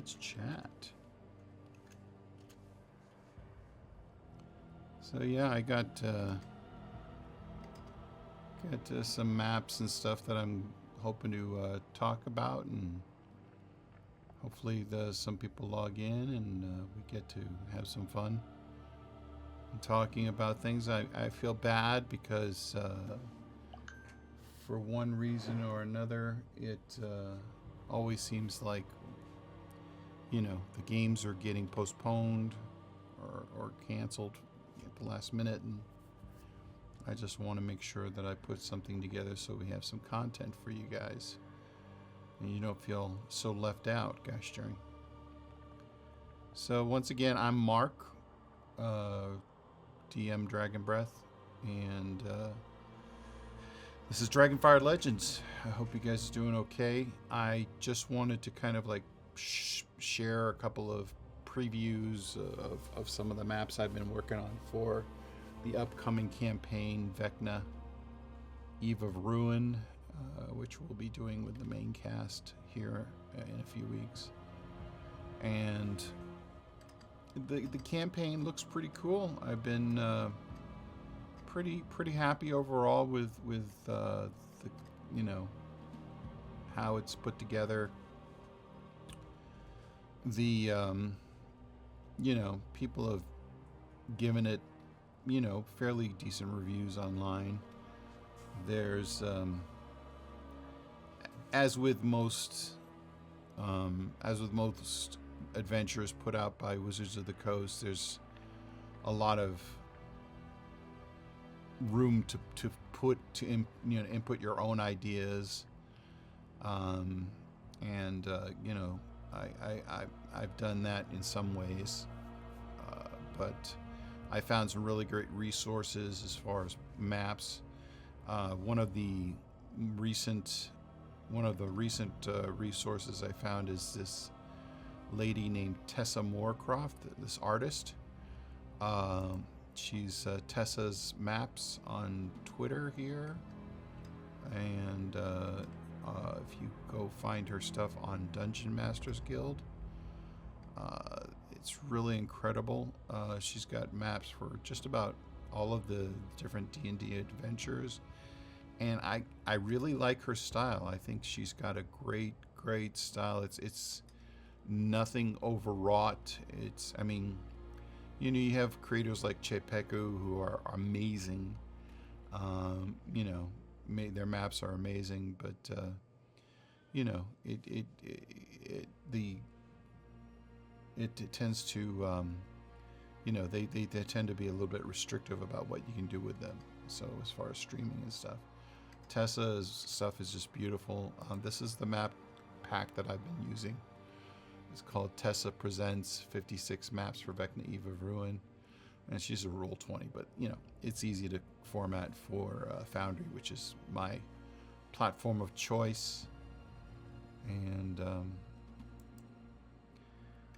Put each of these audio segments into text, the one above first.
let's chat. So yeah, I got some maps and stuff that I'm hoping to talk about, and hopefully some people log in and we get to have some fun and talking about things. I feel bad because for one reason or another, it always seems like, you know, the games are getting postponed or canceled at the last minute, and I just want to make sure that I put something together so we have some content for you guys and you don't feel so left out, gosh darn. So once again, I'm Mark, DM Dragon Breath, and this is Dragonfire Legends. I hope you guys are doing okay. I just wanted to kind of like share a couple of previews of some of the maps I've been working on for the upcoming campaign, Vecna, Eve of Ruin, which we'll be doing with the main cast here in a few weeks. And the campaign looks pretty cool. I've been pretty happy overall with the, you know, how it's put together. The you know, people have given it, you know, fairly decent reviews online. There's as with most adventures put out by Wizards of the Coast, there's a lot of room to input your own ideas, and you know, I've done that in some ways, but I found some really great resources as far as maps. One of the recent resources I found is this lady named Tessa Moorcroft, this artist. She's Tessa's Maps on Twitter here, and if you go find her stuff on Dungeon Masters Guild, it's really incredible. She's got maps for just about all of the different D&D adventures, and I really like her style. I think she's got a great style. It's nothing overwrought. I mean, you know, you have creators like Chepeku who are amazing. You know, their maps are amazing, but you know, it tends to, you know, they tend to be a little bit restrictive about what you can do with them. So as far as streaming and stuff, Tessa's stuff is just beautiful. This is the map pack that I've been using. It's called Tessa Presents 56 Maps for Vecna Eve of Ruin, and she's a Roll20, but you know, it's easy to format for Foundry, which is my platform of choice. And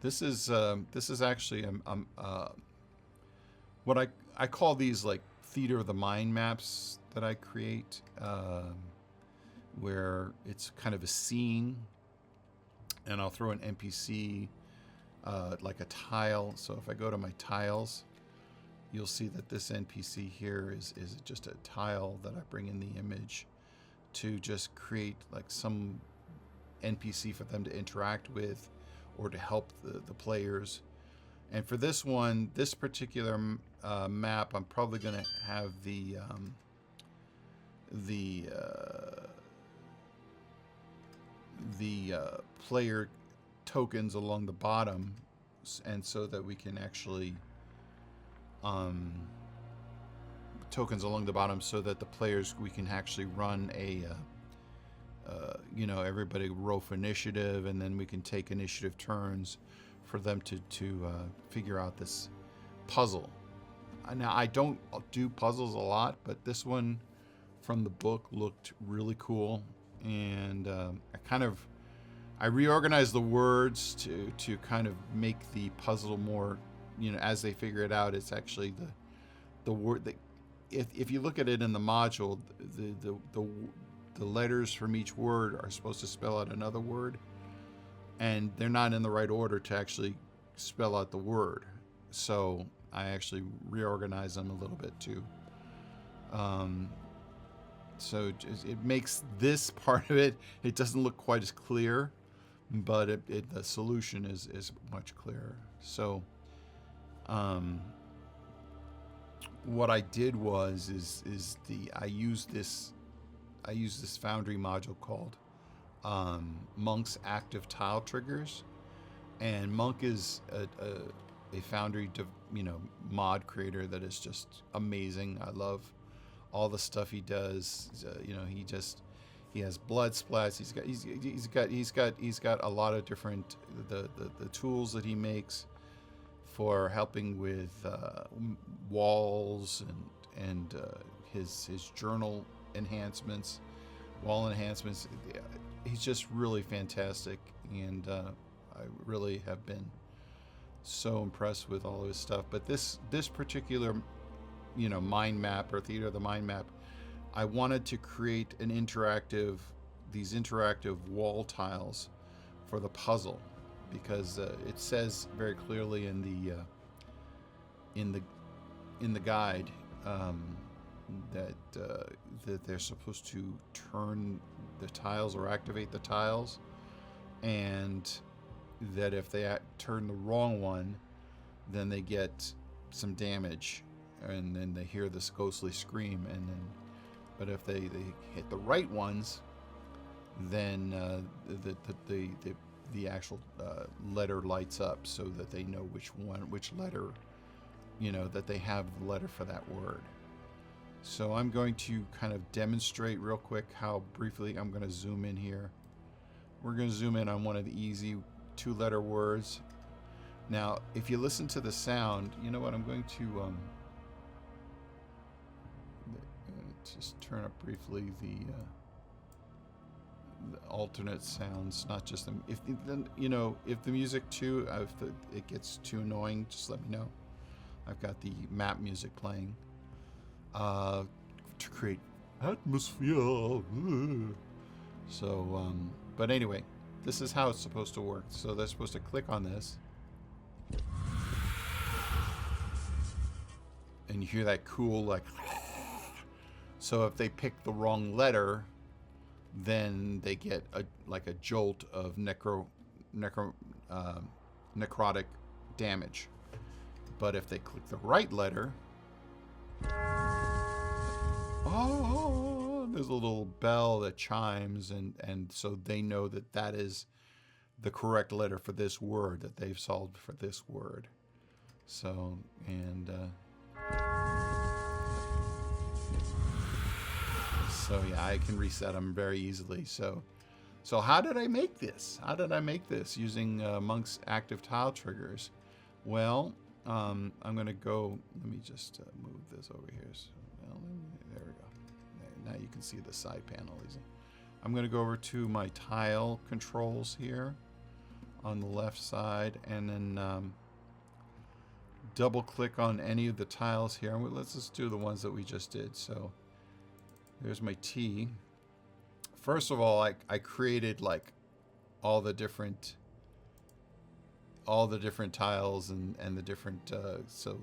this is actually what I call these like theater of the mind maps that I create, where it's kind of a scene, and I'll throw an NPC like a tile. So if I go to my tiles, you'll see that this NPC here is just a tile that I bring in the image to just create like some NPC for them to interact with or to help the players. And for this one, this particular map, I'm probably going to have the player tokens along the bottom, and so that we can actually tokens along the bottom so that the players, we can actually run a you know, everybody roll for initiative, and then we can take initiative turns for them to figure out this puzzle. Now, I don't do puzzles a lot, but this one from the book looked really cool, and I reorganized the words to kind of make the puzzle more, you know, as they figure it out. It's actually the word that, if you look at it in the module, the letters from each word are supposed to spell out another word. and they're not in the right order to actually spell out the word. So I actually reorganize them a little bit too. Um, so it makes this part of it, it doesn't look quite as clear, but the solution is much clearer. So what I did was I used this Foundry module called Monk's Active Tile Triggers, and Monk is a Foundry mod creator that is just amazing. I love all the stuff he does. He has blood splats. He's got a lot of different the tools that he makes for helping with walls and his journal enhancements, wall enhancements. He's just really fantastic, and I really have been so impressed with all of his stuff. But this particular mind map, or Theater of the Mind map, I wanted to create these interactive wall tiles for the puzzle, because it says very clearly in the guide that they're supposed to turn the tiles or activate the tiles, and that if they turn the wrong one, then they get some damage, and then they hear this ghostly scream, but if they hit the right ones, then the actual letter lights up, so that they know which letter, that they have the letter for that word. So I'm going to kind of demonstrate real quick how briefly. I'm going to zoom in here. We're going to zoom in on one of the easy 2-letter words. Now, if you listen to the sound, you know what? I'm going to just turn up briefly the alternate sounds, not just them. If the music too, if it gets too annoying, just let me know. I've got the map music playing to create atmosphere. So, but anyway, this is how it's supposed to work. So they're supposed to click on this, and you hear that cool like. So if they pick the wrong letter, then they get a jolt of necrotic damage. But if they click the right letter, there's a little bell that chimes, and so they know that is the correct letter for this word, that they've solved for this word. So, so yeah, I can reset them very easily. So how did I make this? Using Monk's Active Tile Triggers? Well, I'm going to go, let me just move this over here. So, there we go. Now you can see the side panel easy. I'm going to go over to my tile controls here on the left side, and then double click on any of the tiles here. Let's just do the ones that we just did. So there's my T. First of all, I created like all the different tiles and the different so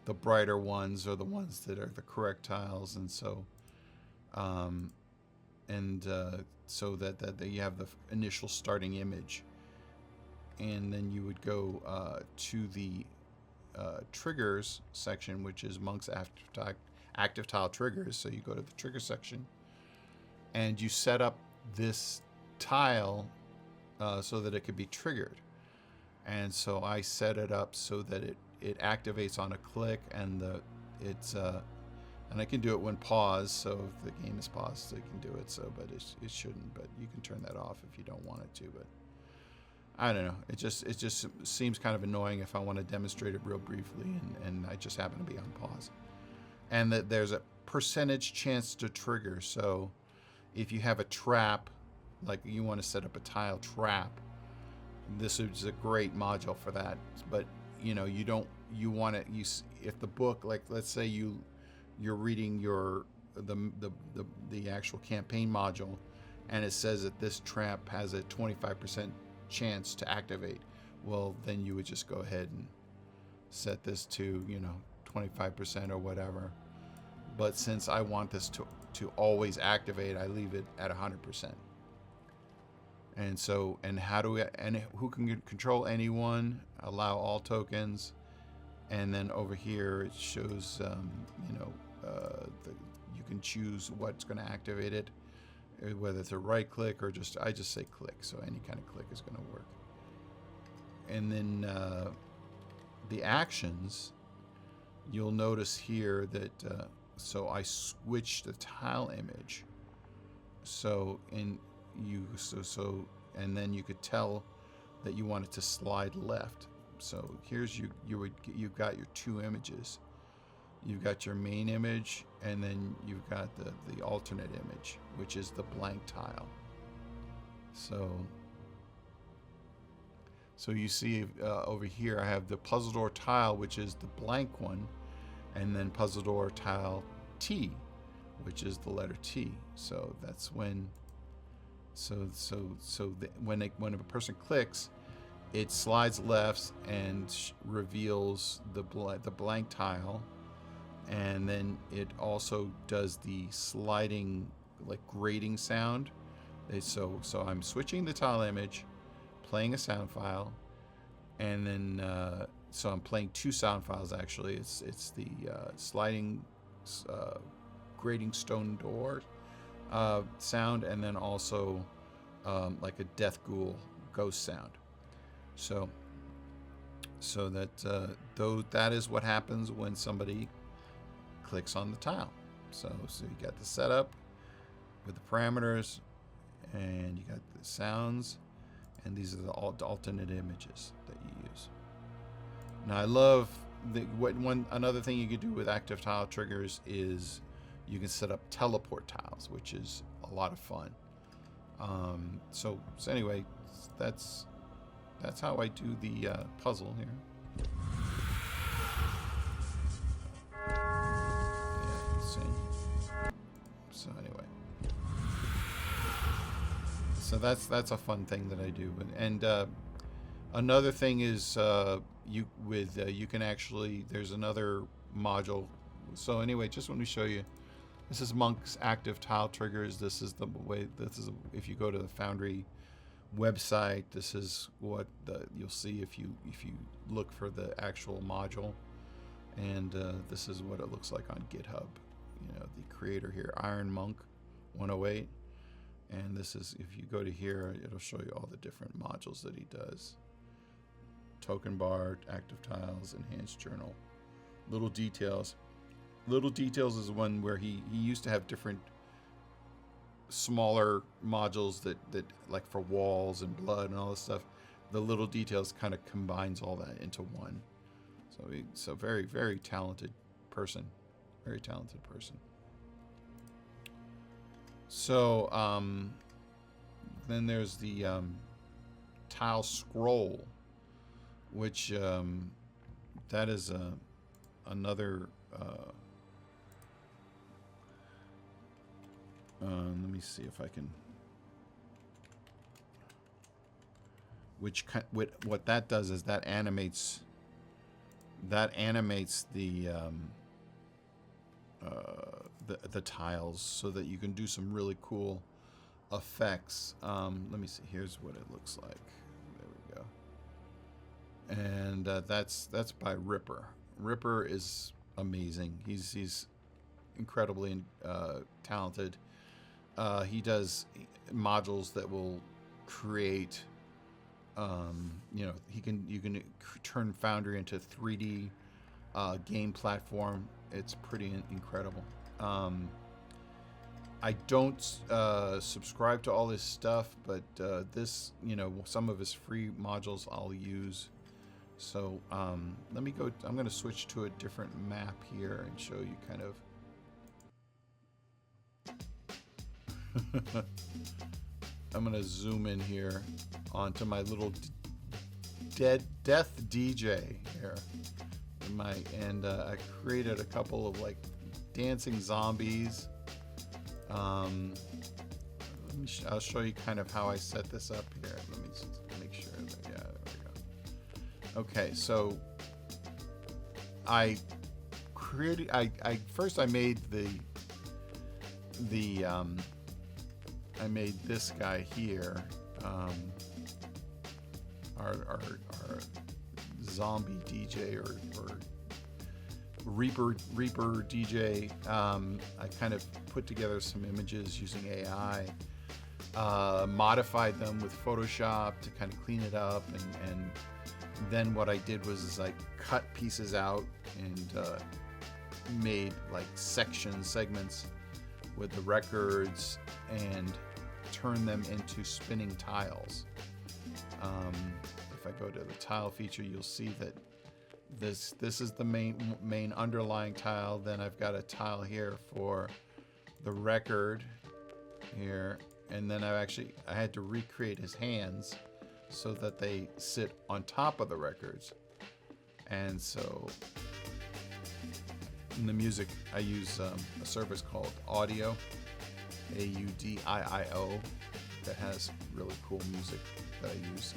the brighter ones are the ones that are the correct tiles, and so so that you have the initial starting image, and then you would go to the triggers section, which is Monk's Active Tile Triggers. So you go to the trigger section, and you set up this tile so that it could be triggered. And so I set it up so that it activates on a click, and and I can do it when paused. So if the game is paused, I can do it. So, but it shouldn't. But you can turn that off if you don't want it to. But I don't know. It just seems kind of annoying if I want to demonstrate it real briefly, and I just happen to be on pause. And that there's a percentage chance to trigger. So if you have a trap, like you want to set up a tile trap, this is a great module for that. But if the book, like let's say you're reading the actual campaign module, and it says that this trap has a 25% chance to activate, well, then you would just go ahead and set this to, 25% or whatever. But since I want this to always activate, I leave it at 100%. And so, and who can control anyone, allow all tokens, and then over here it shows, you can choose what's going to activate it, whether it's a right click or I just say click, so any kind of click is going to work. And then the actions, you'll notice here that so I switched the tile image. So and then you could tell that you want it to slide left. So here's you've got your two images. You've got your main image, and then you've got the alternate image, which is the blank tile. So you see over here I have the puzzle door tile, which is the blank one, and then puzzle door tile T, which is the letter T. So that's when when a person clicks, it slides left and reveals the blank tile, and then it also does the sliding, like, grating sound. So I'm switching the tile image, playing a sound file, and then so I'm playing two sound files actually. It's the sliding grating stone door sound, and then also like a death ghoul ghost sound. So that is what happens when somebody clicks on the tile. So you got the setup with the parameters, and you got the sounds, and these are the alternate images that you use. Now I love another thing you could do with active tile triggers is you can set up teleport tiles, which is a lot of fun. So anyway, that's how I do the puzzle here. Yeah, see. So anyway, so that's a fun thing that I do, and another thing is you can actually, there's another module. So anyway, just want to show you. This is Monk's active tile triggers. This is the way. If you go to the Foundry website, this is what you'll see if you look for the actual module, and this is what it looks like on GitHub. The creator here, Iron Monk 108, and this is, if you go to here, it'll show you all the different modules that he does. Token bar, active tiles, enhanced journal, little details. Little details is one where he used to have different smaller modules that like for walls and blood and all this stuff. The little details kind of combines all that into one. So he's a very, very talented person. Very talented person. So then there's the tile scroll, which that is another let me see if I can. What that does is that animates the tiles so that you can do some really cool effects. Let me see. Here's what it looks like. There we go. And that's by Ripper. Ripper is amazing. He's incredibly talented. He does modules that will create. You can turn Foundry into 3D game platform. It's pretty incredible. I don't subscribe to all his stuff, but this, some of his free modules I'll use. So let me go. I'm going to switch to a different map here and show you kind of. I'm going to zoom in here onto my little death DJ here. I created a couple of like dancing zombies. I'll show you kind of how I set this up here. Let me just make sure. Okay, so I created. I first I made the I made this guy here. Our zombie DJ or Reaper DJ. I kind of put together some images using AI, modified them with Photoshop to kind of clean it up, and then what I did was I cut pieces out and made like segments with the records and turned them into spinning tiles. If I go to the tile feature, you'll see that this is the main underlying tile. Then I've got a tile here for the record here, and then I had to recreate his hands so that they sit on top of the records. And so in the music, I use a service called Audio, AUDIIO, that has really cool music that I use.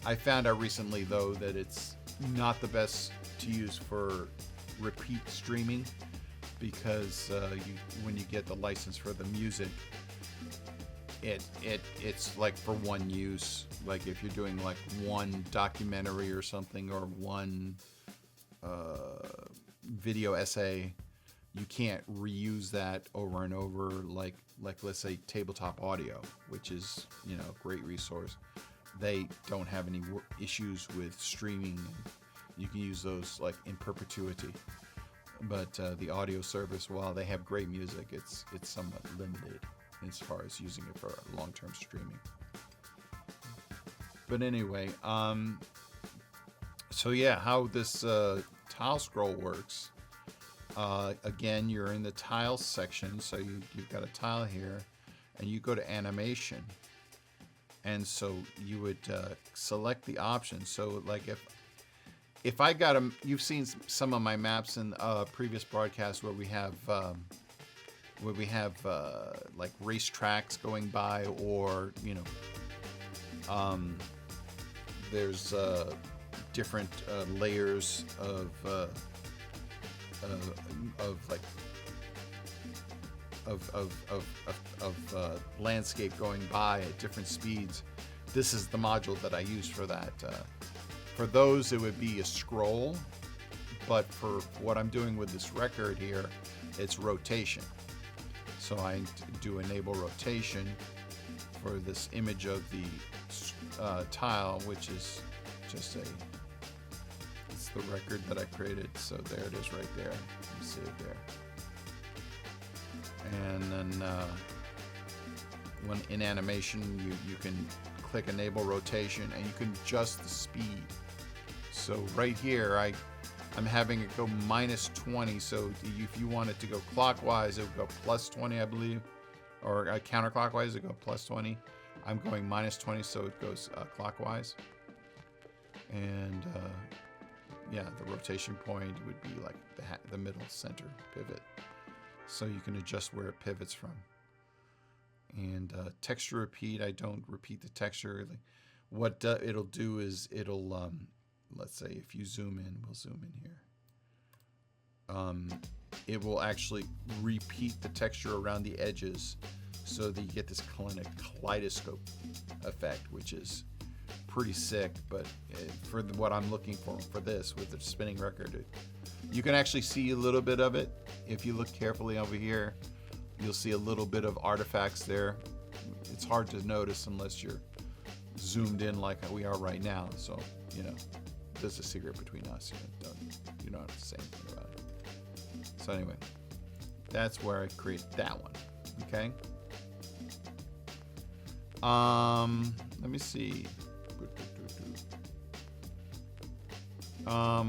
I found out recently, though, that it's not the best to use for repeat streaming, because when you get the license for the music, it's like for one use. Like if you're doing like one documentary or something, or one video essay, you can't reuse that over and over. Like let's say Tabletop Audio, which is a great resource. They don't have any issues with streaming. You can use those like in perpetuity. But the audio service, while they have great music, it's somewhat limited as far as using it for long-term streaming. But anyway, so yeah, how this tile scroll works. Again, you're in the tiles section, so you've got a tile here, and you go to animation. And so you would select the option. So like if I got them, you've seen some of my maps in previous broadcasts where we have like race tracks going by, or there's different layers of landscape going by at different speeds. This is the module that I use for that. For those, it would be a scroll, but for what I'm doing with this record here, it's rotation. So I do enable rotation for this image of the tile, which is just it's the record that I created. So there it is right there. You see it there. And then when in animation, you can click enable rotation, and you can adjust the speed. So right here, I'm having it go -20. So if you want it to go clockwise, it would go +20, I believe, or counterclockwise, it would go +20. I'm going -20, so it goes clockwise. And yeah, the rotation point would be like the middle center pivot. So you can adjust where it pivots from. And texture repeat, I don't repeat the texture. What it'll do is it'll, let's say if you zoom in, we'll zoom in here. It will actually repeat the texture around the edges so that you get this kind of kaleidoscope effect, which is pretty sick. But for what I'm looking for this with the spinning record, you can actually see a little bit of it. If you look carefully over here, you'll see a little bit of artifacts there. It's hard to notice unless you're zoomed in like we are right now. So, there's a secret between us. You don't have to say anything about it. So anyway, that's where I create that one. Okay. Let me see. Let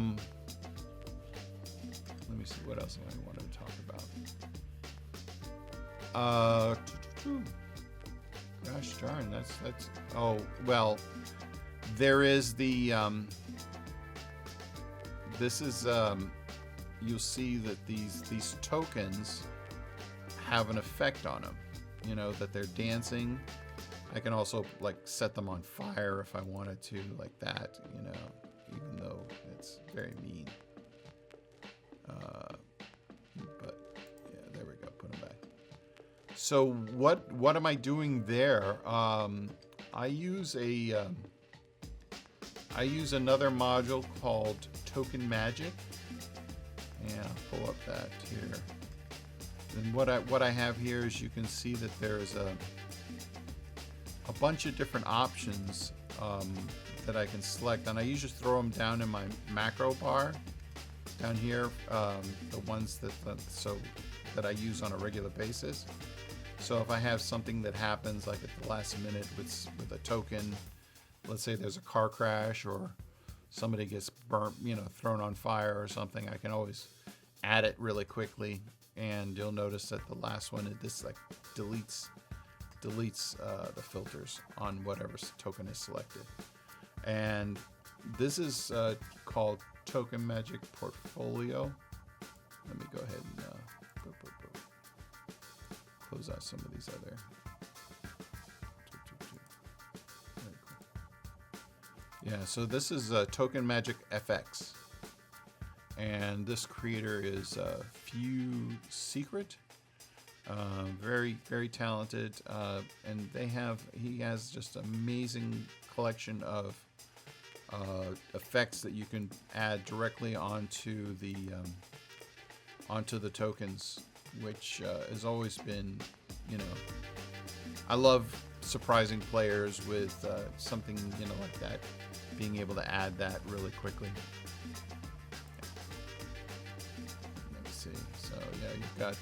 me see what else I wanted to talk about. Gosh darn, that's. Oh well, there is the. This is. You'll see that these tokens have an effect on them. That they're dancing, I can also like set them on fire if I wanted to, like that, you know, even though it's very mean. But yeah, there we go. Put them back. So what am I doing there? I use another module called Token Magic. And I'll pull up that here. And what I have here is you can see that there's a bunch of different options that I can select, and I usually throw them down in my macro bar down here, the ones that I use on a regular basis. So if I have something that happens like at the last minute with a token, let's say there's a car crash or somebody gets burnt, you know, thrown on fire or something, I can always add it really quickly, and you'll notice that the last one, this like deletes the filters on whatever token is selected. And this is called Token Magic Portfolio. Let me go ahead and close out some of these other. Very cool. Yeah, so this is Token Magic FX, and this creator is Few Secret. Very, very talented, and he has just amazing collection of effects that you can add directly onto the tokens, which has always been, you know, I love surprising players with something, you know, like that, being able to add that really quickly. Let me see. So yeah, you've got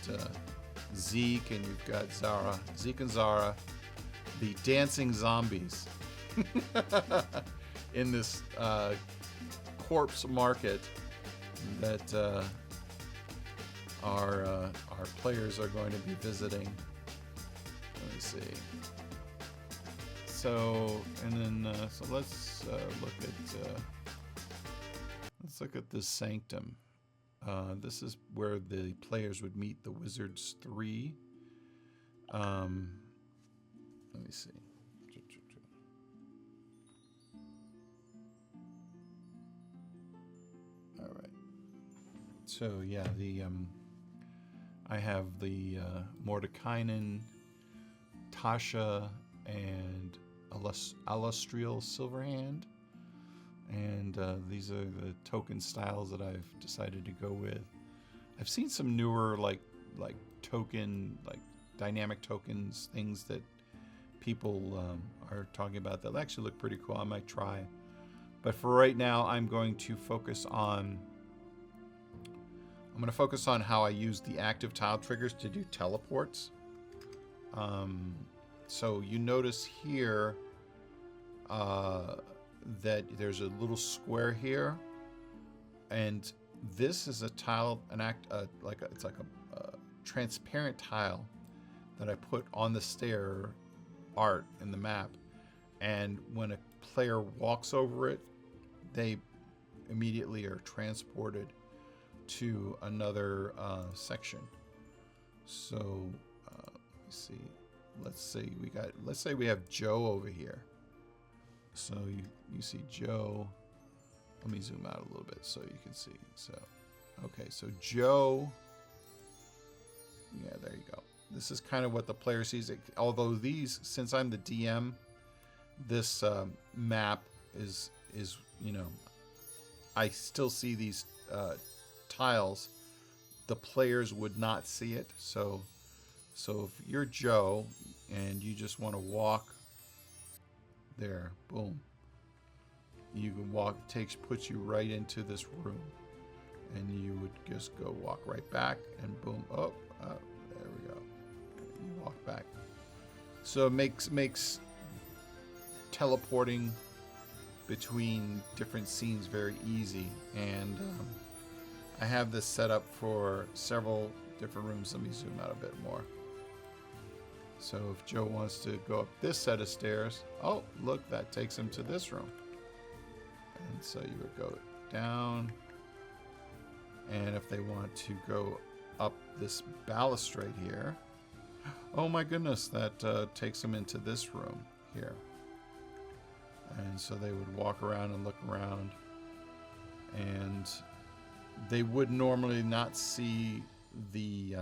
Zeke and you've got Zara. Zeke and Zara, the dancing zombies in this corpse market that our players are going to be visiting. Let me see. So, and then so let's look at this Sanctum. This is where the players would meet the Wizards 3. Let me see. All right. So yeah, I have the Mordekainen, Tasha, and Alastriel Silverhand. And these are the token styles that I've decided to go with. I've seen some newer like dynamic tokens, things that people are talking about that actually look pretty cool. I might try, but for right now, I'm going to focus on how I use the active tile triggers to do teleports. So you notice here that there's a little square here, and this is a tile, it's like a transparent tile that I put on the stair art in the map, and when a player walks over it, they immediately are transported to another section. So let me see. Let's say we have Joe over here. So you see Joe. Let me zoom out a little bit so you can see. So, okay, so Joe. Yeah, there you go. This is kind of what the player sees. Although these, since I'm the DM, this map is you know, I still see these tiles. The players would not see it. So if you're Joe and you just want to walk there, boom, you can walk, puts you right into this room, and you would just go walk right back, and boom, there we go, you walk back. So it makes teleporting between different scenes very easy. And I have this set up for several different rooms. Let me zoom out a bit more. So if Joe wants to go up this set of stairs, oh, look, that takes him to this room. And so you would go down. And if they want to go up this balustrade here, oh my goodness, that takes them into this room. here. And so they would walk around and look around, and they would normally not see the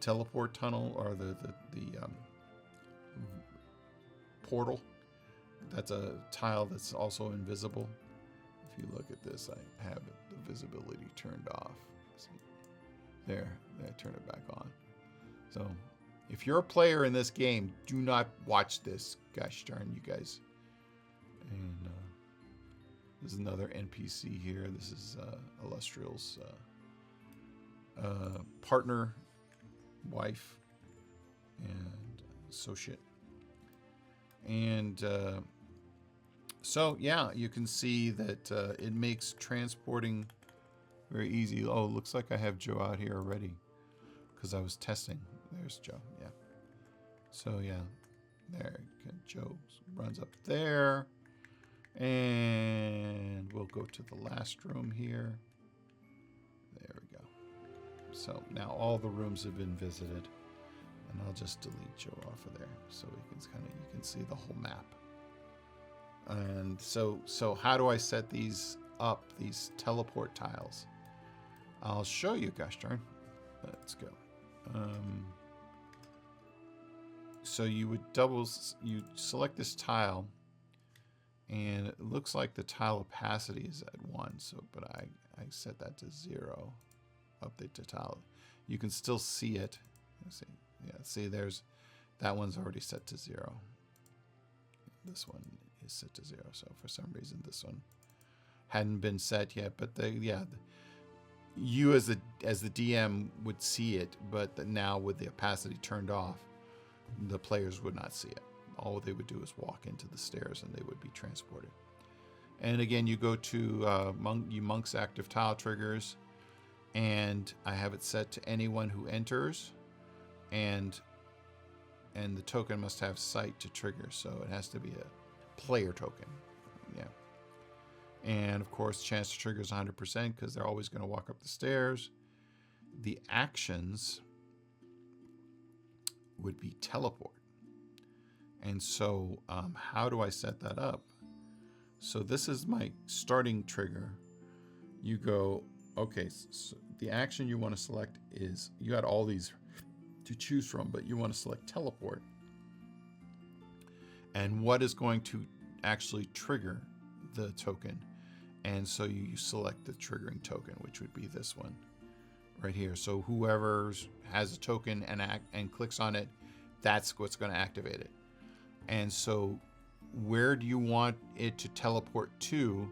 teleport tunnel or the portal. That's a tile that's also invisible. If you look at this, I have the visibility turned off. See? There, I turn it back on. So if you're a player in this game, do not watch this. Gosh darn you guys. And there's another NPC here. This is Illustrial's partner, wife, and associate. And so, yeah, you can see that it makes transporting very easy. Oh, looks like I have Joe out here already because I was testing. There's Joe, yeah. So, yeah, there. Joe runs up there. And we'll go to the last room here. There we go. So now all the rooms have been visited. And I'll just delete Joe off of there so we can you can see the whole map. And so how do I set these up, these teleport tiles? I'll show you, gosh darn. Let's go. So you would you select this tile, and it looks like the tile opacity is at 1. So, but I set that to 0. Update to tile. You can still see it. Let's see. Yeah, see, there's that one's already set to 0. This one is set to 0. So for some reason, this one hadn't been set yet. But you as the DM would see it, but now with the opacity turned off, the players would not see it. All they would do is walk into the stairs and they would be transported. And again, you go to Monk's active tile triggers, and I have it set to anyone who enters, and the token must have sight to trigger, so it has to be a player token. Yeah. And of course, chance to trigger is 100% because they're always going to walk up the stairs. The actions would be teleport. And so how do I set that up? So this is my starting trigger. You go, okay, so the action you want to select is, you got all these to choose from, but you want to select teleport. And what is going to actually trigger the token? And so you select the triggering token, which would be this one right here. So whoever has a token and clicks on it, that's what's going to activate it. And so where do you want it to teleport to?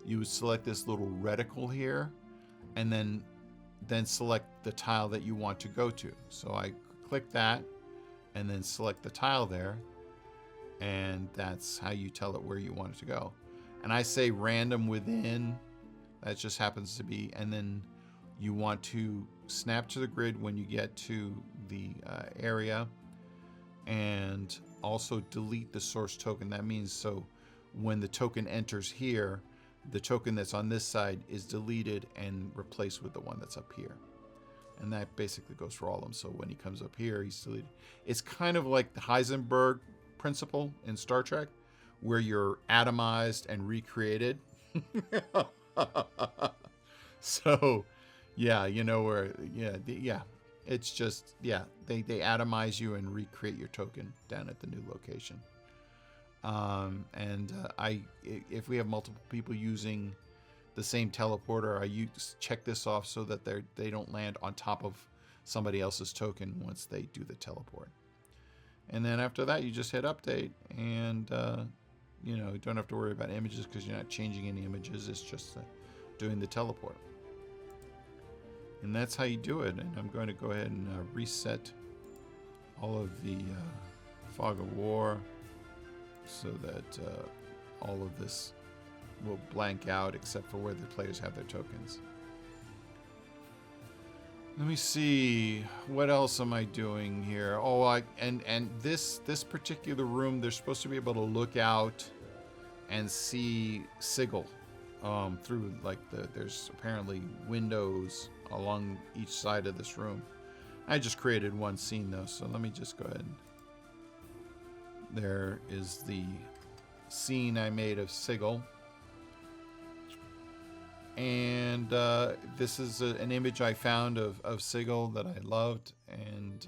You would select this little reticle here, and then select the tile that you want to go to. So I click that and then select the tile there, and that's how you tell it where you want it to go. And I say random within, that just happens to be, and then you want to snap to the grid when you get to the area, and also delete the source token. That means so when the token enters here, the token that's on this side is deleted and replaced with the one that's up here. And that basically goes for all of them. So when he comes up here, he's deleted. It's kind of like the Heisenberg principle in Star Trek, where you're atomized and recreated. So, yeah, you know where, yeah. It's just, yeah, they atomize you and recreate your token down at the new location. If we have multiple people using the same teleporter, I check this off so that they don't land on top of somebody else's token once they do the teleport. And then after that, you just hit update, and you don't have to worry about images because you're not changing any images. It's just doing the teleport. And that's how you do it. And I'm going to go ahead and reset all of the Fog of War so that all of this will blank out except for where the players have their tokens. Let me see, what else am I doing here? Oh, and this particular room, they're supposed to be able to look out and see Sigil through, like, there's apparently windows along each side of this room. I just created one scene though, so let me just go ahead and there is the scene I made of Sigil. And this is an image I found of Sigil that I loved. And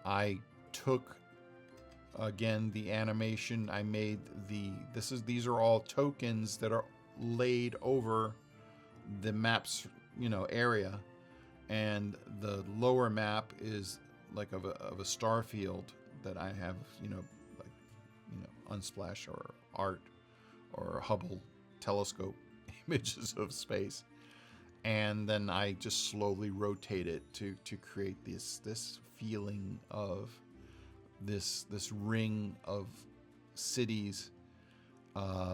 I took, again, the animation. I made these are all tokens that are laid over the map's, area. And the lower map is like of a star field that I have, Unsplash or art or Hubble telescope images of space. And then I just slowly rotate it to create this feeling of this ring of cities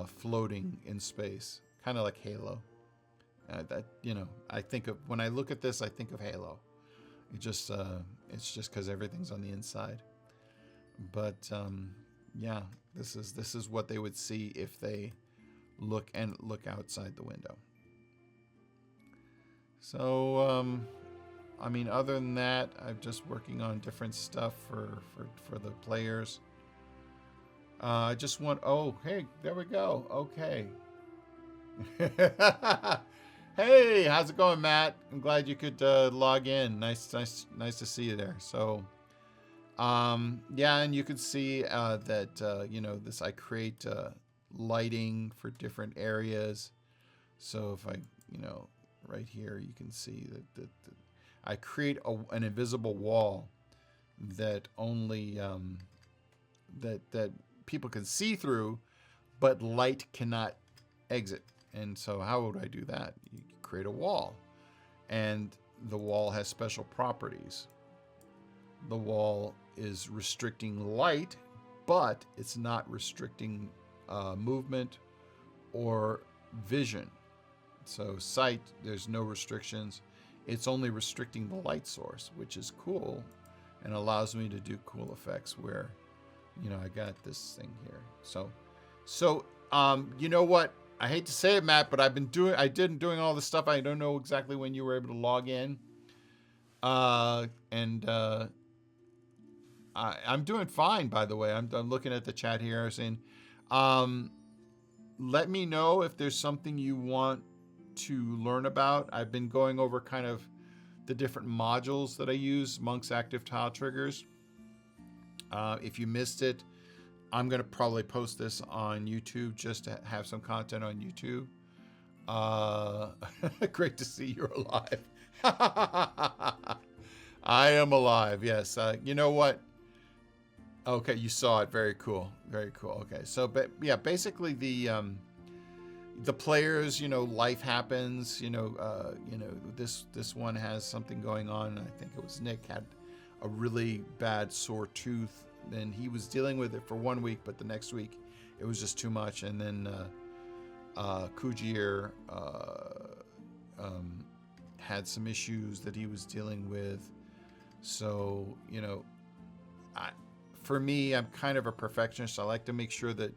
floating in space, kind of like Halo. I think of, when I look at this, I think of Halo. It's just because everything's on the inside. But yeah, this is what they would see if they look outside the window. So I mean, other than that, I'm just working on different stuff for the players. I just want, oh, hey, there we go. Okay. Hey, how's it going, Matt? I'm glad you could log in. Nice to see you there. So, yeah, and you can see that this, I create lighting for different areas. So if I, right here, you can see that I create an invisible wall that only that people can see through, but light cannot exit. And so how would I do that? You create a wall, and the wall has special properties. The wall is restricting light, but it's not restricting movement or vision. So sight, there's no restrictions. It's only restricting the light source, which is cool and allows me to do cool effects where, I got this thing here. So you know what? I hate to say it, Matt, but I've been doing all this stuff. I don't know exactly when you were able to log in. I'm doing fine, by the way. I'm looking at the chat here saying, let me know if there's something you want to learn about. I've been going over kind of the different modules that I use, Monk's Active Tile Triggers. If you missed it, I'm going to probably post this on YouTube just to have some content on YouTube. Great to see you're alive. I am alive, yes. You know what? Okay, you saw it. Very cool. Very cool. Okay, so but yeah, basically the players, life happens. This one has something going on. I think it was Nick had a really bad sore tooth, and he was dealing with it for 1 week, but the next week it was just too much. And then Kujir had some issues that he was dealing with. So for me, I'm kind of a perfectionist. I like to make sure that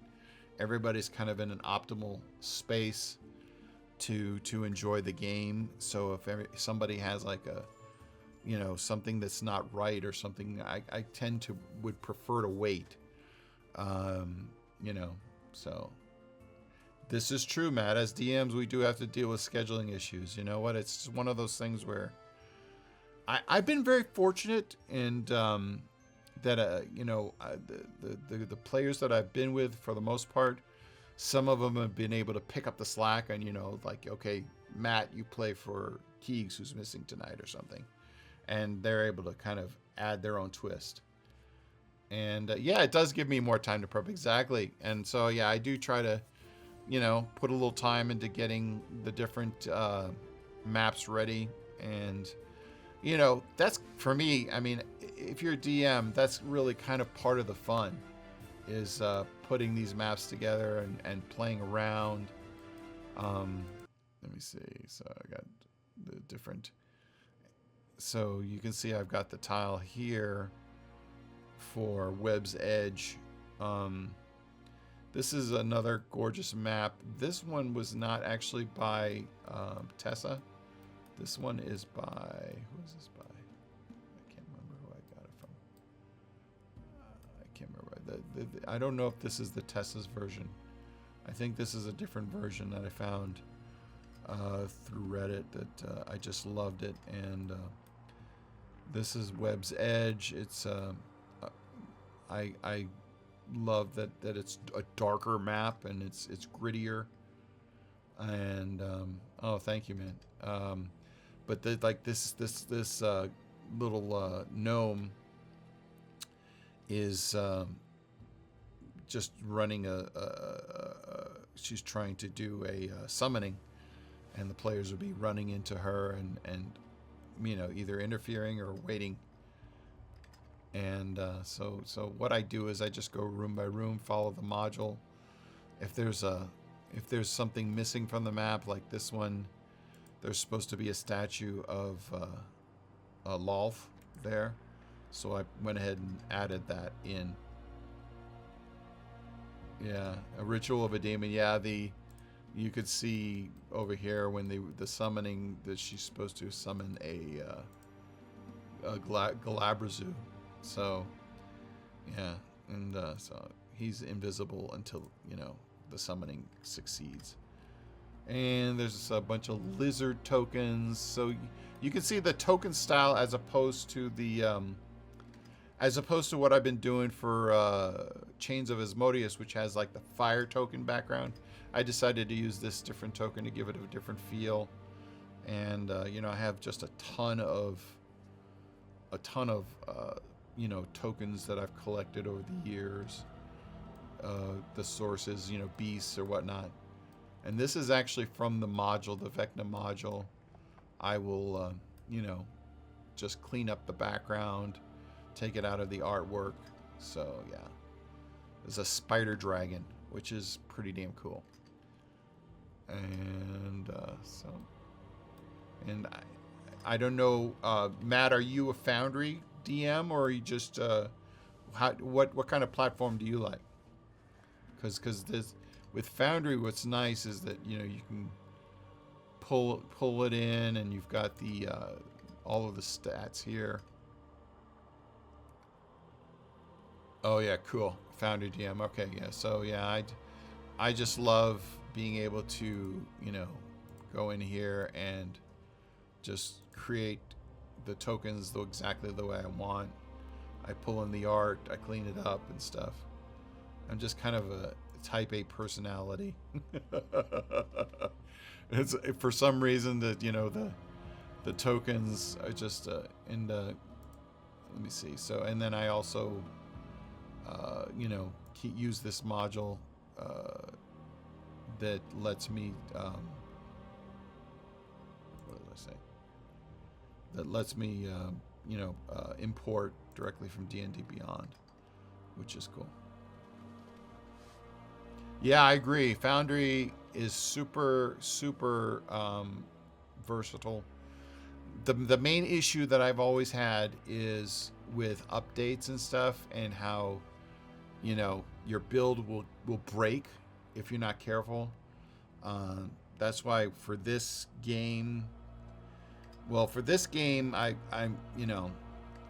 everybody's kind of in an optimal space to enjoy the game. So if somebody has like a something that's not right or something, I would prefer to wait. So this is true, Matt. As DMs, we do have to deal with scheduling issues. You know what? It's one of those things where I've been very fortunate, and that the players that I've been with, for the most part, some of them have been able to pick up the slack and like, okay, Matt, you play for Keegs, who's missing tonight or something. And they're able to kind of add their own twist. And yeah, it does give me more time to prep. Exactly. And so, yeah, I do try to, put a little time into getting the different maps ready. And, that's, for me, I mean, if you're a DM, that's really kind of part of the fun, is putting these maps together and playing around. Let me see. So I got the different... So you can see I've got the tile here for Web's Edge. This is another gorgeous map. This one was not actually by Tessa. This one is by, who is this by? I can't remember who I got it from. I can't remember. I don't know if this is the Tessa's version. I think this is a different version that I found through Reddit that I just loved it. And this is Web's Edge. It's I love that it's a darker map and it's grittier. And oh, thank you, man. But like this little gnome is just running she's trying to do a summoning, and the players would be running into her and either interfering or waiting. And so what I do is I just go room by room, follow the module. If there's something missing from the map, like this one, there's supposed to be a statue of Lolth there, so I went ahead and added that in. Yeah, a ritual of a demon. Yeah, you could see over here when the summoning that she's supposed to summon a Galabrazu. So yeah, and so he's invisible until the summoning succeeds. And there's a bunch of lizard tokens, so you can see the token style as opposed to what I've been doing for Chains of Asmodeus, which has like the fire token background. I decided to use this different token to give it a different feel. And I have just a ton of tokens that I've collected over the years. The sources, beasts or whatnot. And this is actually from the module, the Vecna module. I will, just clean up the background, take it out of the artwork. So yeah, there's a spider dragon, which is pretty damn cool. And I don't know, Matt, are you a Foundry DM, or are you just what kind of platform do you like? Because this with Foundry, what's nice is that you can pull it in, and you've got the all of the stats here. Oh yeah, cool. Foundry DM. Okay, yeah. So yeah, I just love being able to go in here and just create the tokens exactly the way I want. I pull in the art, I clean it up and stuff. I'm just kind of a type A personality. It's for some reason that the tokens are just let me see. So and then I also use this module that lets me what did I say? That lets me import directly from D&D Beyond, which is cool. Yeah, I agree. Foundry is super versatile. The main issue that I've always had is with updates and stuff, and how your build will break if you're not careful. That's why for this game, I'm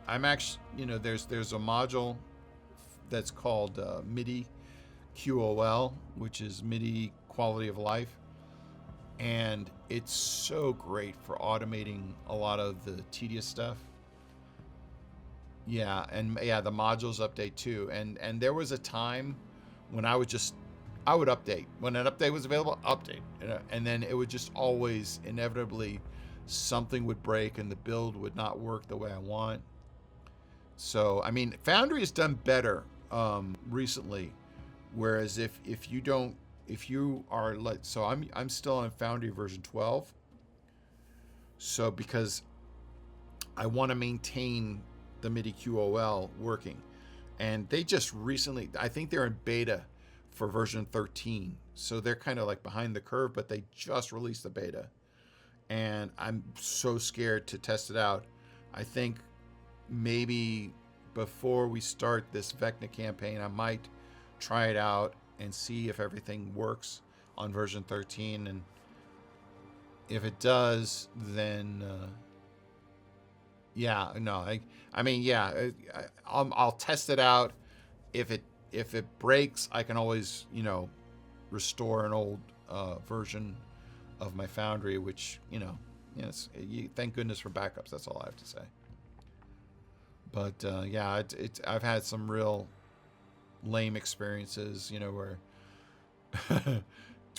actually there's a module that's called MIDI QOL, which is MIDI quality of life, and it's so great for automating a lot of the tedious stuff. Yeah, and yeah, the modules update too. And there was a time when I would update when an update was available, update, and then it would just always inevitably something would break and the build would not work the way I want. So I mean, Foundry has done better recently. Whereas if you are like, so I'm still on Foundry version 12. So because I want to maintain the MIDI QOL working, and they just recently, I think they're in beta for version 13. So they're kind of like behind the curve, but they just released the beta, and I'm so scared to test it out. I think maybe before we start this Vecna campaign, I might try it out and see if everything works on version 13, and if it does, then I'll test it out. If it if it breaks, I can always, restore an old version of my Foundry, which, thank goodness for backups. That's all I have to say. But yeah, I've had some real lame experiences, where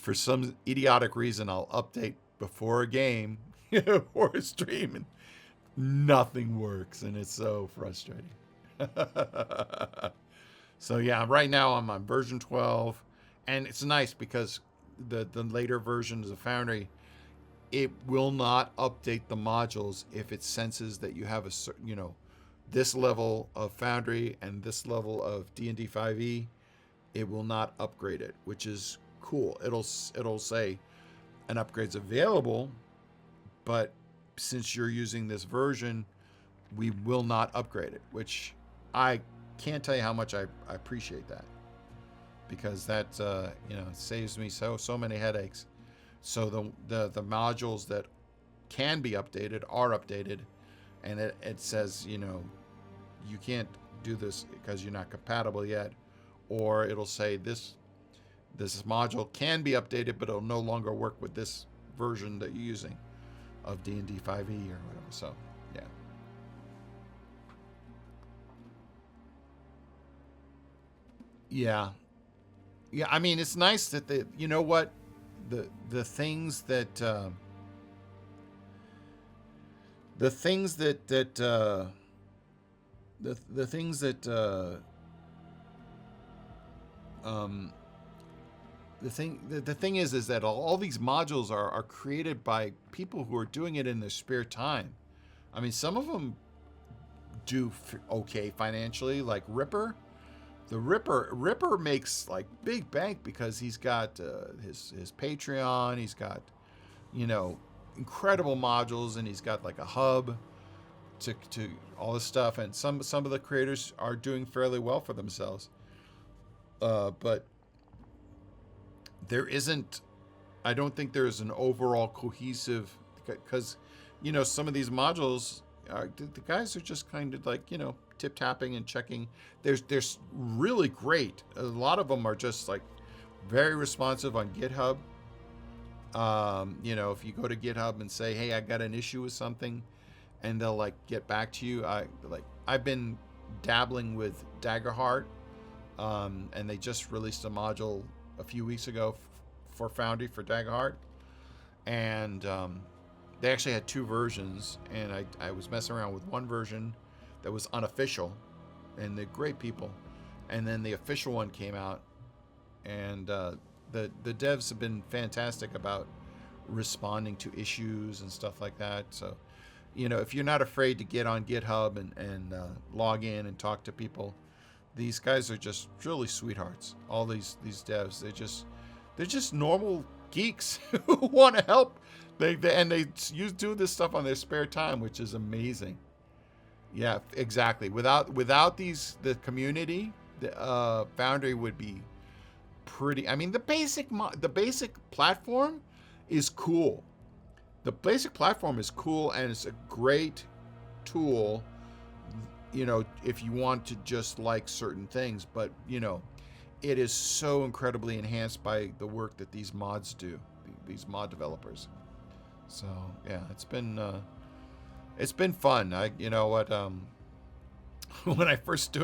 for some idiotic reason I'll update before a game or a stream and nothing works, and it's so frustrating. So yeah, right now I'm on version 12, and it's nice because the later versions of Foundry, it will not update the modules if it senses that you have a certain, this level of Foundry and this level of D&D 5e. It will not upgrade it, which is cool. It'll say an upgrade's available, but since you're using this version, we will not upgrade it, which I can't tell you how much I appreciate that, because that saves me so many headaches. So the modules that can be updated are updated, and it says you can't do this because you're not compatible yet, or it'll say this module can be updated, but it'll no longer work with this version that you're using of D&D 5e or whatever. So yeah. Yeah. Yeah, I mean, it's nice that the things that the things that the things that the thing is that all these modules are created by people who are doing it in their spare time. I mean, some of them do okay financially, like Ripper. The Ripper makes like big bank because he's got his Patreon. He's got incredible modules, and he's got like a hub to all this stuff. And some of the creators are doing fairly well for themselves. But there isn't. I don't think there's an overall cohesive, because some of these modules, the guys are just kind of like tip tapping and checking. There's really great. A lot of them are just like very responsive on GitHub. If you go to GitHub and say, "Hey, I got an issue with something," and they'll like get back to you. I've been dabbling with Daggerheart, and they just released a module a few weeks ago for Foundry for Daggerheart, and they actually had two versions, and I was messing around with one version that was unofficial, and they're great people, and then the official one came out, and the devs have been fantastic about responding to issues and stuff like that. So if you're not afraid to get on GitHub and log in and talk to people, these guys are just really sweethearts. All these devs, they're just normal geeks who want to help. They do this stuff on their spare time, which is amazing. Yeah, exactly. Without the community, the Foundry would be pretty. I mean, the basic platform is cool. The basic platform is cool, and it's a great tool. If you want to just like certain things, but it is so incredibly enhanced by the work that these mods do, these mod developers. So yeah, it's been fun. When I first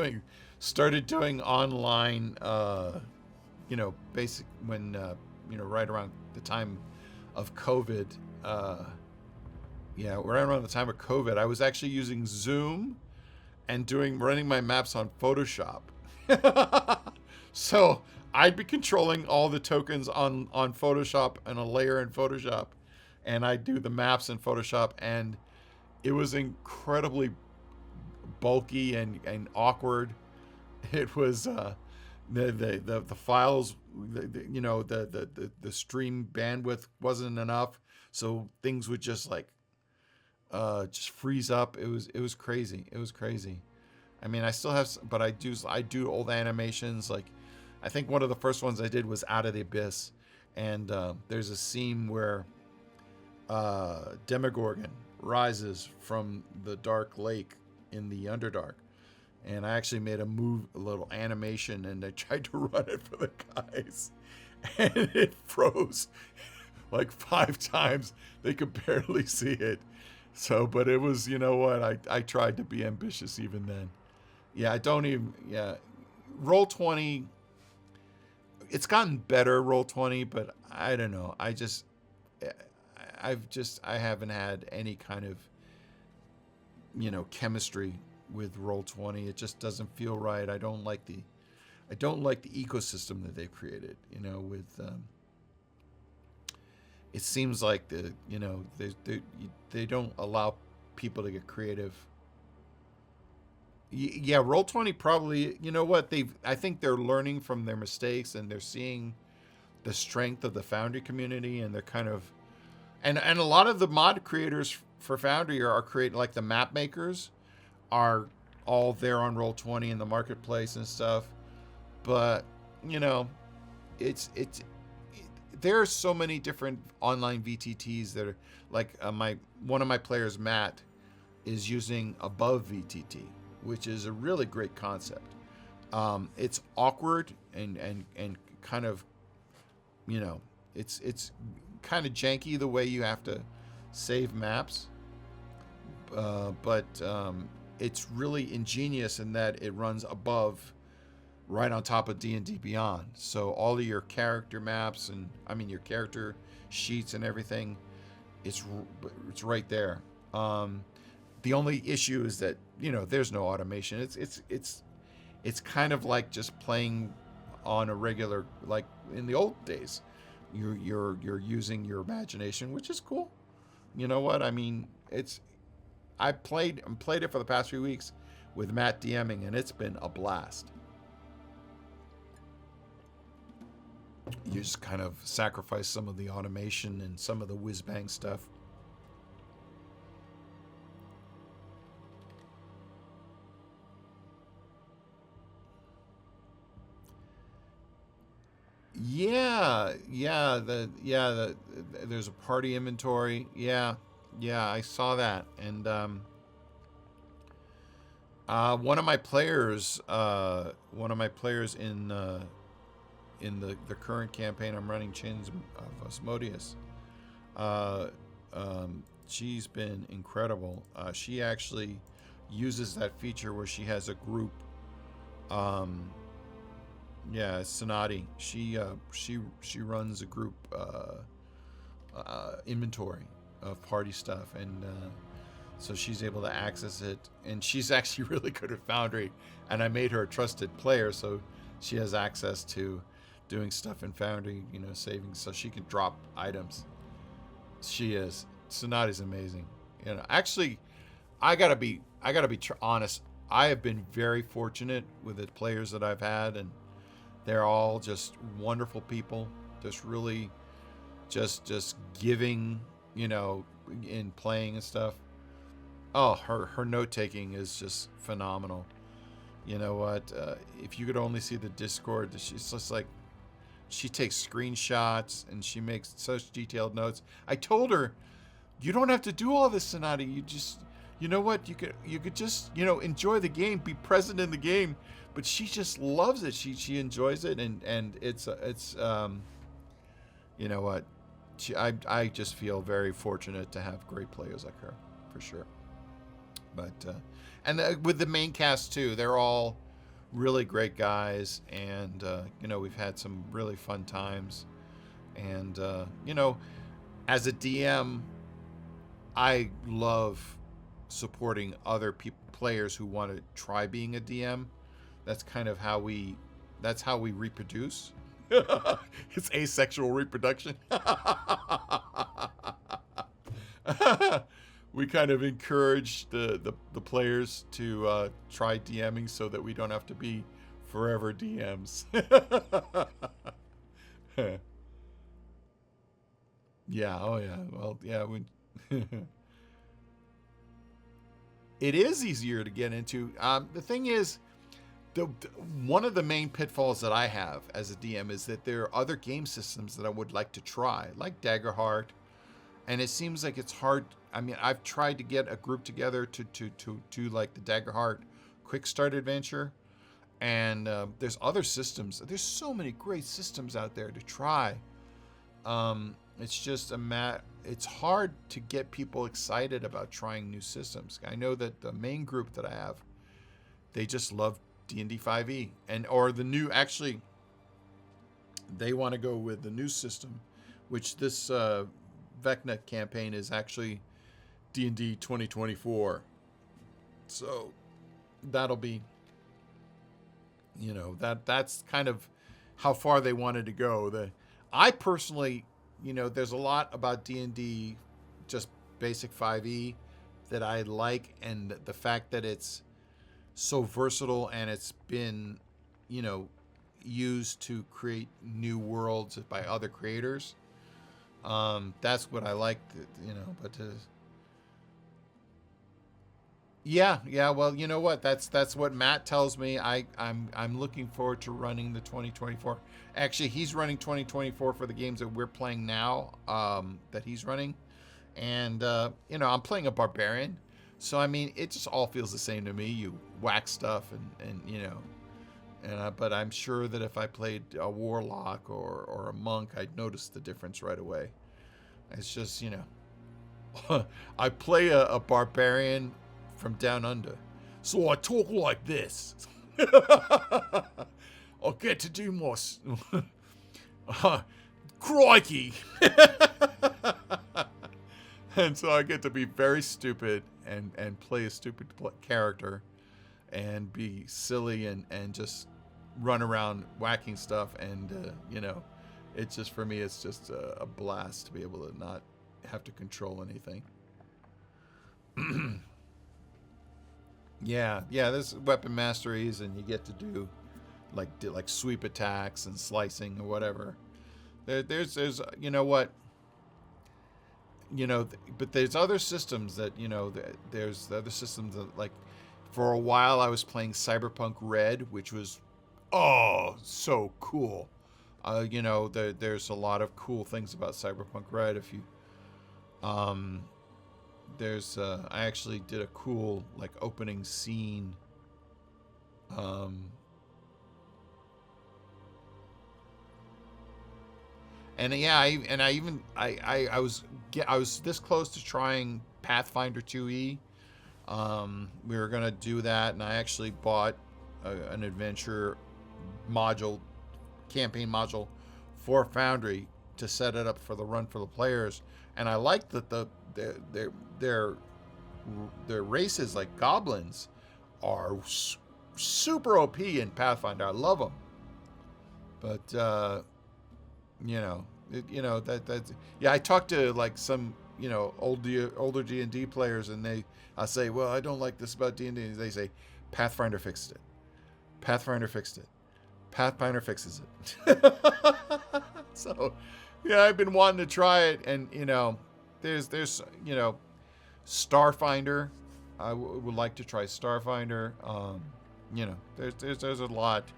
started doing online, basic when right around the time of COVID, right around the time of COVID, I was actually using Zoom and running my maps on Photoshop. So I'd be controlling all the tokens on Photoshop and a layer in Photoshop, and I'd do the maps in Photoshop, and it was incredibly bulky and awkward. It was the files, the stream bandwidth wasn't enough, so things would just just freeze up. It was crazy. It was crazy. I mean, I still have, but I do old animations. Like, I think one of the first ones I did was Out of the Abyss, and there's a scene where Demogorgon rises from the dark lake in the Underdark, and I actually made a little animation, and I tried to run it for the guys, and it froze like 5 times. They could barely see it. So, but it was, you know what? I tried to be ambitious even then. Yeah, I don't even. Yeah, Roll 20. It's gotten better, Roll 20, but I don't know. I haven't had any kind of chemistry with Roll 20. It just doesn't feel right. I don't like the ecosystem that they've created. With it seems like they don't allow people to get creative. Yeah, Roll 20 probably. You know what? I think they're learning from their mistakes, and they're seeing the strength of the Foundry community, and they're kind of and a lot of the mod creators for Foundry are creating, like the map makers are all there on Roll 20 in the marketplace and stuff. But it's there are so many different online VTTs that are like one of my players, Matt, is using Above VTT, which is a really great concept. It's awkward and kind of it's kind of janky the way you have to save maps, but it's really ingenious in that it runs above, right on top of D&D Beyond. So all of your character maps your character sheets and everything, it's right there. The only issue is that there's no automation. It's kind of like just playing on a regular, like in the old days. You're using your imagination, which is cool. You know what I mean? I played it for the past few weeks with Matt DMing, and it's been a blast. You just kind of sacrifice some of the automation and some of the whiz bang stuff. There's a party inventory. Yeah, I saw that, and one of my players in the current campaign I'm running, Chains of Asmodeus. She's been incredible. She actually uses that feature where she has a group. Sonati. She runs a group inventory of party stuff, and so she's able to access it. And she's actually really good at Foundry, and I made her a trusted player, so she has access to doing stuff in Foundry, saving, so she can drop items. Sonati's amazing. Actually, I gotta be honest. I have been very fortunate with the players that I've had, and they're all just wonderful people. Just really, just giving, in playing and stuff. Oh, her note taking is just phenomenal. You know what? If you could only see the Discord, she's just like, she takes screenshots and she makes such detailed notes. I told her, you don't have to do all this, Sonati. You just, you know what? You could just, enjoy the game, be present in the game. But she just loves it. She enjoys it, and it's you know what? I just feel very fortunate to have great players like her, for sure. But with the main cast too, they're all really great guys, and we've had some really fun times. And as a DM, I love supporting other players who want to try being a DM. That's kind of how we reproduce. It's asexual reproduction. We kind of encourage the players to try DMing so that we don't have to be forever DMs. Yeah, oh yeah. Well, yeah, it is easier to get into. The thing is, one of the main pitfalls that I have as a DM is that there are other game systems that I would like to try, like Daggerheart, and it seems like it's hard. I mean, I've tried to get a group together to like the Daggerheart quick start adventure. And there's other systems. There's so many great systems out there to try. It's just it's hard to get people excited about trying new systems. I know that the main group that I have, they just love D&D 5e, or the new. Actually, they want to go with the new system, which this Vecna campaign is actually D&D 2024. So that'll be, that's kind of how far they wanted to go. I personally, there's a lot about D&D, just basic 5e, that I like, and the fact that it's so versatile and it's been, used to create new worlds by other creators. That's what I like, but yeah. Well, you know what? That's what Matt tells me. I'm looking forward to running the 2024. Actually, he's running 2024 for the games that we're playing now. That he's running, and I'm playing a barbarian, so I mean, it just all feels the same to me. You whack stuff, but I'm sure that if I played a warlock or a monk, I'd notice the difference right away. It's just I play a barbarian from down under, so I talk like this. I get to do more. Crikey! And so I get to be very stupid and play a stupid character and be silly and just run around whacking stuff. And, it's just, for me, it's just a blast to be able to not have to control anything. Yeah, there's weapon masteries, and you get to do like sweep attacks and slicing or whatever. There's but there's other systems that there's other systems that, like, for a while I was playing Cyberpunk Red, which was so cool. There's a lot of cool things about Cyberpunk Red. If you I actually did a cool opening scene. I was this close to trying Pathfinder 2e. We were gonna do that, and I actually bought an adventure campaign module for Foundry to set it up for the run for the players. And I liked that their races, like goblins, are super OP in Pathfinder. I love them, but I talked to some older D&D players, and I say, well, I don't like this about D&D. They say, Pathfinder fixed it. Pathfinder fixed it. Pathfinder fixes it. So, I've been wanting to try it, and there's Starfinder. I would like to try Starfinder. There's a lot.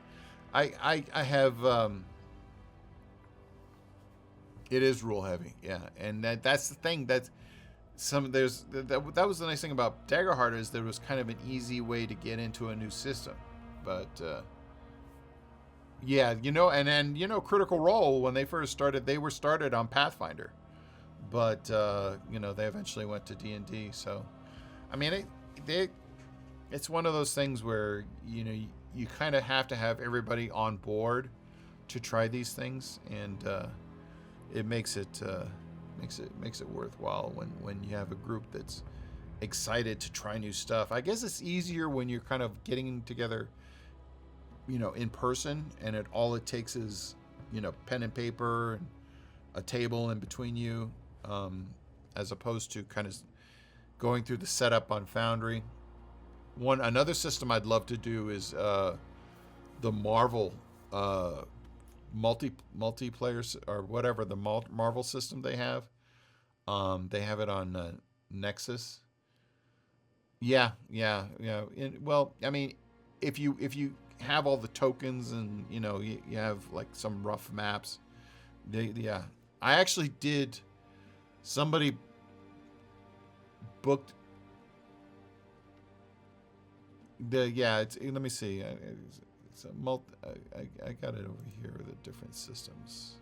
I have. It is rule heavy, yeah, and that's the thing. That was the nice thing about Daggerheart, is there was kind of an easy way to get into a new system, but Critical Role, when they first started, they were started on Pathfinder, but they eventually went to D&D. So, I mean, it's one of those things where you kind of have to have everybody on board to try these things, and it makes it worthwhile when you have a group that's excited to try new stuff. I guess it's easier when you're kind of getting together, in person, and all it takes is pen and paper and a table in between you, as opposed to kind of going through the setup on Foundry. Another system I'd love to do is the Marvel multiplayer, or whatever, the Marvel system they have. They have it on Nexus. Yeah. Well, I mean, if you have all the tokens, and you have some rough maps. I actually did. Somebody Yeah, let me see. It's a I got it over here. The different systems.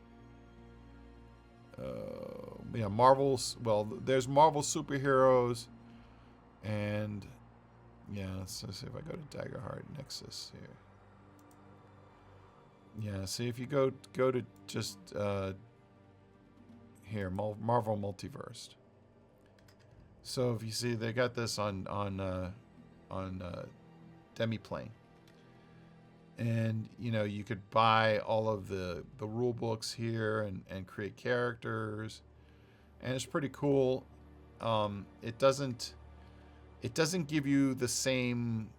Yeah, Marvel's. Well, there's Marvel superheroes, and yeah. Let's see if I go to Daggerheart Nexus here. Yeah. See if you go to just here Marvel Multiverse. So if you see, they got this on Demiplane, and you could buy all of the rule books here and create characters, and it's pretty cool. It doesn't give you the same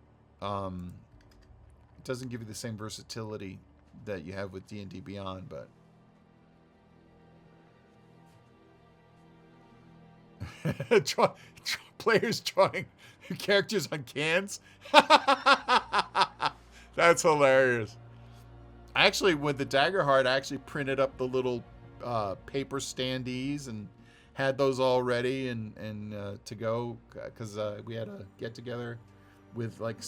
versatility that you have with D&D Beyond, but players drawing characters on cans. That's hilarious. Actually, with the Daggerheart, I actually printed up the little paper standees and had those all ready and to go, because we had a get together with like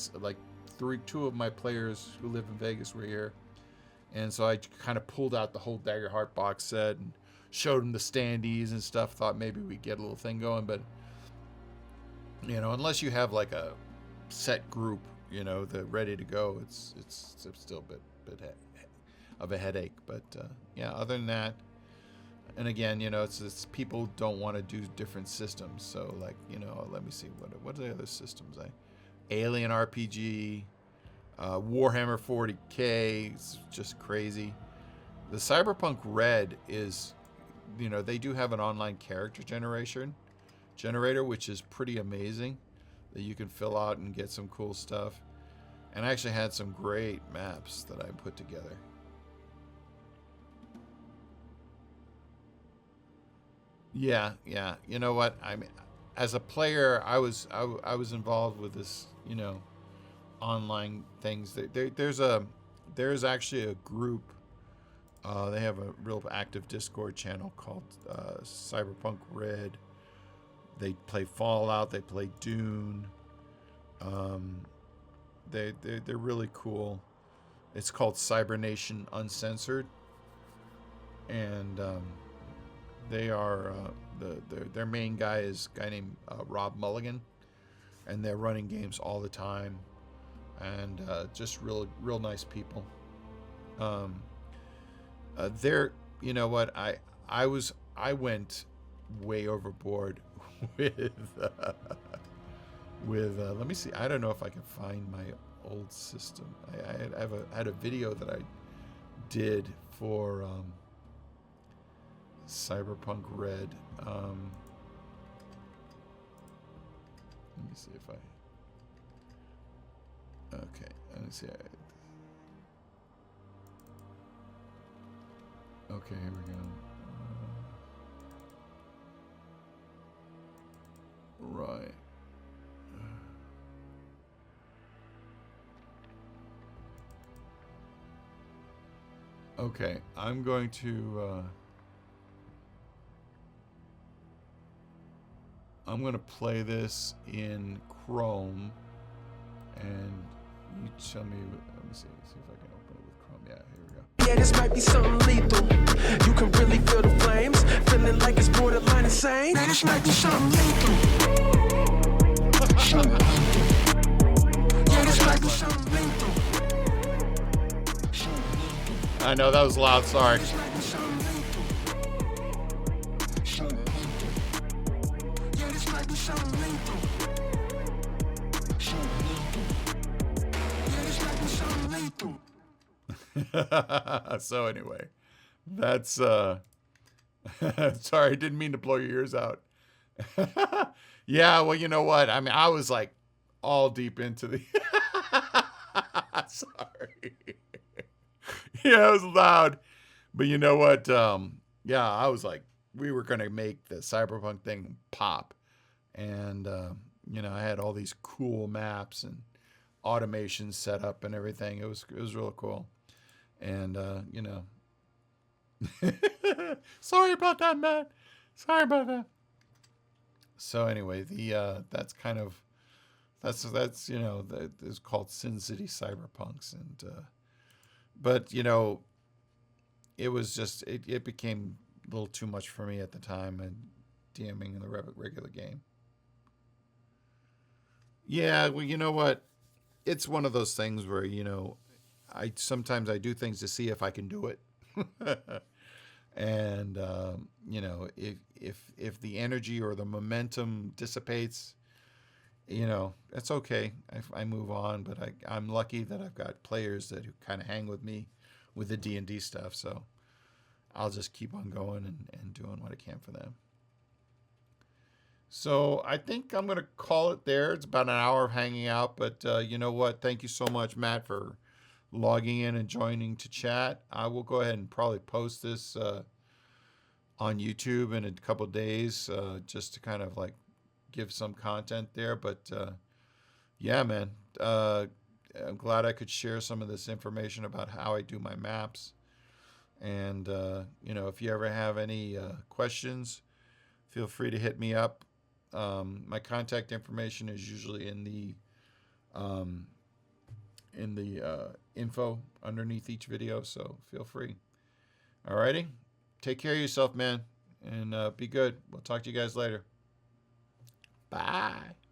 two of my players who live in Vegas were here, and so I kind of pulled out the whole Daggerheart box set and showed them the standees and stuff. Thought maybe we'd get a little thing going, but unless you have like a set group, that ready to go, it's still a bit of a headache. But yeah, other than that, and again, it's people don't want to do different systems. So like, let me see what are the other systems? Alien RPG, Warhammer 40K, it's just crazy. The Cyberpunk Red is, they do have an online character generator, which is pretty amazing, that you can fill out and get some cool stuff. And I actually had some great maps that I put together. Yeah. You know what? I mean, as a player, I was involved with this, online things. There's actually a group. They have a real active Discord channel called Cyberpunk Red. They play Fallout. They play Dune. They're really cool. It's called Cybernation Uncensored, and they are their main guy is a guy named Rob Mulligan, and they're running games all the time, and just real nice people. They're, I went way overboard with let me see. I don't know if I can find my old system. I had a video that I did for Cyberpunk Red. Let me see if I. Okay, let me see. Okay, here we go. Right. Okay, I'm going to play this in Chrome, and you tell me. Let me see if I can open it with Chrome. Yeah, here we go. Yeah, this might be something lethal. You can really feel the flames, feeling like it's borderline insane. Man, this might be something lethal. Yeah, this might be something lethal. I know that was loud. Sorry. So anyway, that's sorry, I didn't mean to blow your ears out. Yeah, well, you know what? I mean, I was like all deep into the sorry. Yeah, it was loud. But you know what? Yeah, I was like, we were gonna make the Cyberpunk thing pop. And I had all these cool maps and automation set up and everything. It was real cool. And sorry about that, Matt. Sorry about that. So anyway, that's kind of That's you know, that is called Sin City Cyberpunks, and but you know, it was just it became a little too much for me at the time, and DMing in the regular game. Yeah, well, you know what? It's one of those things where, you know, I sometimes I do things to see if I can do it. And you know, if the energy or the momentum dissipates, you know, it's okay. I move on, but I'm lucky that I've got players that who kind of hang with me with the D&D stuff, so I'll just keep on going and doing what I can for them. So I think I'm going to call it there. It's about an hour of hanging out, but you know what? Thank you so much, Matt, for logging in and joining to chat. I will go ahead and probably post this on YouTube in a couple of days, just to kind of like give some content there. But yeah, man, I'm glad I could share some of this information about how I do my maps. And you know, if you ever have any questions, feel free to hit me up. My contact information is usually in the info underneath each video, so feel free. Alrighty, take care of yourself, man, and be good. We'll talk to you guys later. Bye.